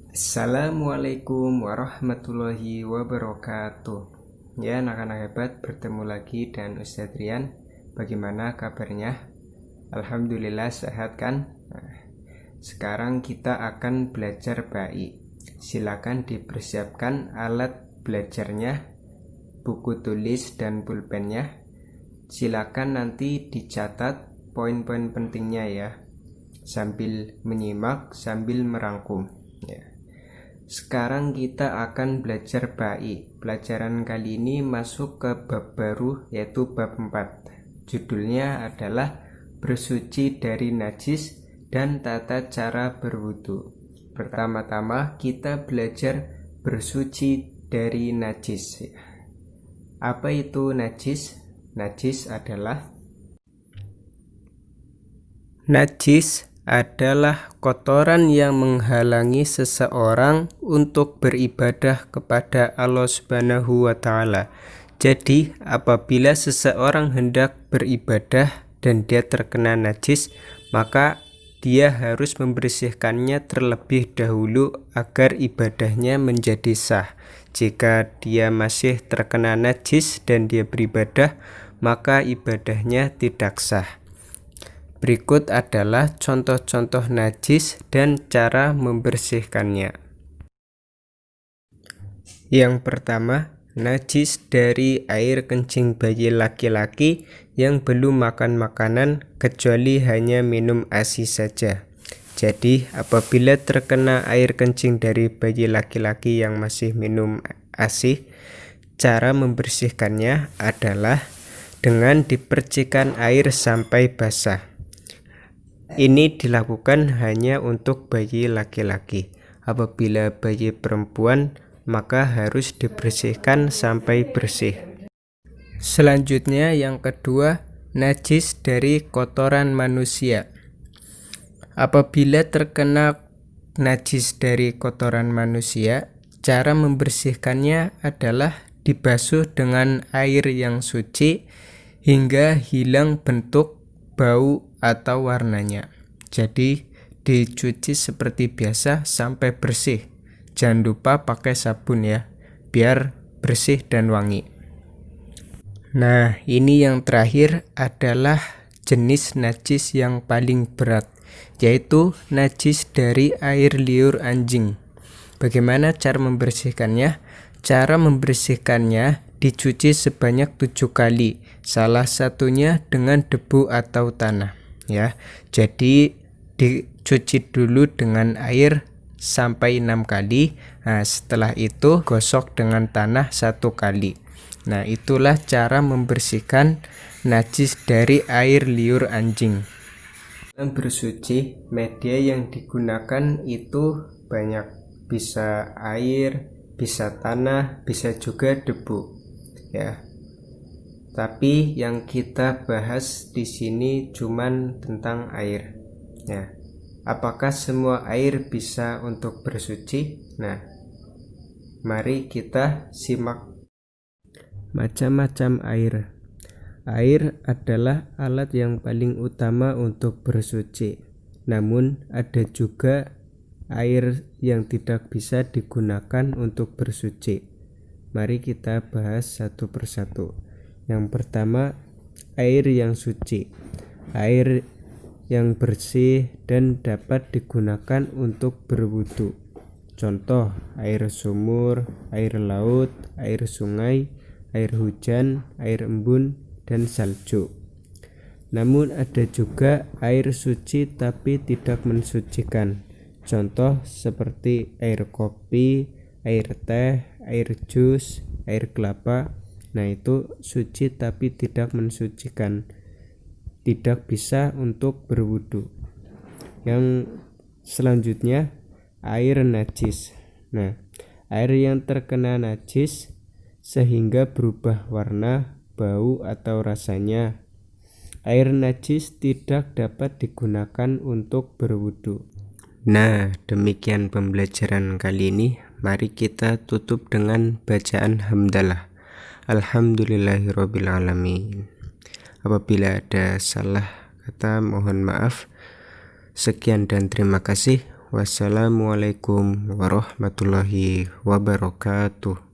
Assalamualaikum warahmatullahi wabarakatuh. Ya anak-anak hebat, bertemu lagi dengan Ustadz Rian. Bagaimana kabarnya? Alhamdulillah sehat kan? Sekarang kita akan belajar baik. Silakan dipersiapkan alat belajarnya, buku tulis dan pulpennya. Silakan nanti dicatat poin-poin pentingnya ya, sambil menyimak, sambil merangkum ya. Sekarang kita akan belajar baik. Pelajaran kali ini masuk ke bab baru, yaitu bab 4. Judulnya adalah bersuci dari najis dan tata cara berwudu. Pertama-tama kita belajar bersuci dari najis. Apa itu najis? Najis adalah kotoran yang menghalangi seseorang untuk beribadah kepada Allah Subhanahu wa Ta'ala. Jadi, apabila seseorang hendak beribadah dan dia terkena najis, maka dia harus membersihkannya terlebih dahulu agar ibadahnya menjadi sah. Jika dia masih terkena najis dan dia beribadah, maka ibadahnya tidak sah. Berikut adalah contoh-contoh najis dan cara membersihkannya. Yang pertama, najis dari air kencing bayi laki-laki yang belum makan makanan kecuali hanya minum ASI saja. Jadi, apabila terkena air kencing dari bayi laki-laki yang masih minum ASI, cara membersihkannya adalah dengan dipercikan air sampai basah. Ini dilakukan hanya untuk bayi laki-laki. Apabila bayi perempuan, maka harus dibersihkan sampai bersih. Selanjutnya yang kedua, najis dari kotoran manusia. Apabila terkena najis dari kotoran manusia, cara membersihkannya adalah dibasuh dengan air yang suci hingga hilang bentuk, bau, atau warnanya. Jadi dicuci seperti biasa sampai bersih. Jangan lupa pakai sabun ya, biar bersih dan wangi. Nah, ini yang terakhir adalah jenis najis yang paling berat, yaitu najis dari air liur anjing. Bagaimana cara membersihkannya? Cara membersihkannya dicuci sebanyak 7 kali, salah satunya dengan debu atau tanah ya. Jadi dicuci dulu dengan air sampai 6 kali. Nah, setelah itu gosok dengan tanah 1 kali. Nah, itulah cara membersihkan najis dari air liur anjing. Dalam bersuci, media yang digunakan itu banyak, bisa air, bisa tanah, bisa juga debu ya. Tapi yang kita bahas di sini cuman tentang air ya. Apakah semua air bisa untuk bersuci? Nah, mari kita simak. Macam-macam air. Air adalah alat yang paling utama untuk bersuci. Namun ada juga air yang tidak bisa digunakan untuk bersuci. Mari kita bahas satu persatu. Yang pertama, air yang suci. Air yang bersih dan dapat digunakan untuk berwudu. Contoh, air sumur, air laut, air sungai, air hujan, air embun, dan salju. Namun ada juga air suci tapi tidak mensucikan. Contoh seperti air kopi, air teh, air jus, air kelapa. Nah, itu suci tapi tidak mensucikan, tidak bisa untuk berwudu. Yang selanjutnya, air najis. Nah, air yang terkena najis sehingga berubah warna, bau, atau rasanya. Air najis tidak dapat digunakan untuk berwudu. Nah, demikian pembelajaran kali ini. Mari kita tutup dengan bacaan hamdalah. Alhamdulillahirrabbilalamin. Apabila ada salah kata, mohon maaf. Sekian dan terima kasih. Wassalamualaikum warahmatullahi wabarakatuh.